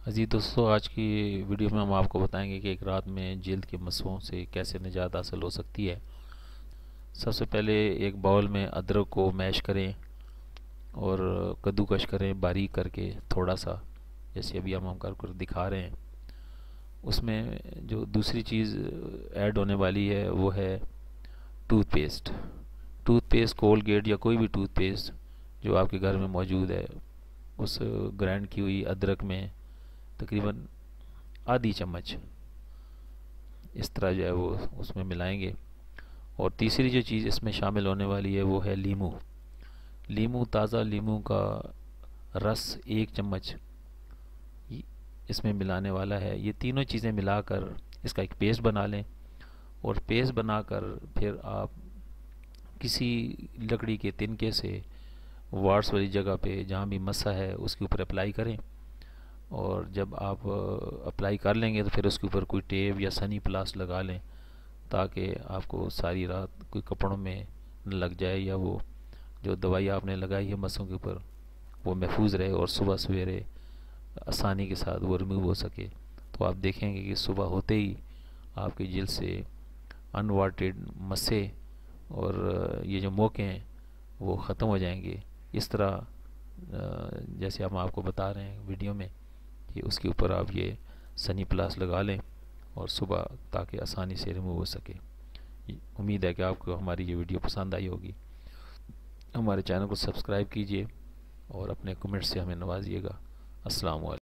अजीज दोस्तों, आज की वीडियो में हम आपको बताएंगे कि एक रात में जल्द के मसलों से कैसे निजात हासिल हो सकती है। सबसे पहले एक बाउल में अदरक को मैश करें और कद्दूकश करें बारीक करके, थोड़ा सा, जैसे अभी हम कर दिखा रहे हैं। उसमें जो दूसरी चीज़ ऐड होने वाली है वो है टूथपेस्ट। टूथपेस्ट कोलगेट या कोई भी टूथपेस्ट जो आपके घर में मौजूद है, उस ग्राइंड की हुई अदरक में तकरीबन आधी चम्मच इस तरह जो है वो उसमें मिलाएंगे। और तीसरी जो चीज़ इसमें शामिल होने वाली है वो है लीमू। लीमू, ताज़ा लीमू का रस 1 चम्मच इसमें मिलाने वाला है। ये तीनों चीज़ें मिलाकर इसका एक पेस्ट बना लें, और पेस्ट बनाकर फिर आप किसी लकड़ी के तिनके से वार्स वाली जगह पे जहाँ भी मस्सा है उसके ऊपर अप्लाई करें। और जब आप अप्लाई कर लेंगे तो फिर उसके ऊपर कोई टेप या सनी प्लास्ट लगा लें, ताकि आपको सारी रात कोई कपड़ों में न लग जाए, या वो जो दवाई आपने लगाई है मसों के ऊपर वो महफूज रहे और सुबह सवेरे आसानी के साथ वो रिमूव हो सके। तो आप देखेंगे कि सुबह होते ही आपकी जिल्द से अनवांटेड मस्से और ये जो मोके हैं वो ख़त्म हो जाएंगे। इस तरह जैसे हम आपको बता रहे हैं वीडियो में कि उसके ऊपर आप ये सनी प्लास लगा लें और सुबह, ताकि आसानी से रिमूव हो सके। उम्मीद है कि आपको हमारी ये वीडियो पसंद आई होगी। हमारे चैनल को सब्सक्राइब कीजिए और अपने कमेंट से हमें नवाजिएगा। अस्सलाम वालेकुम।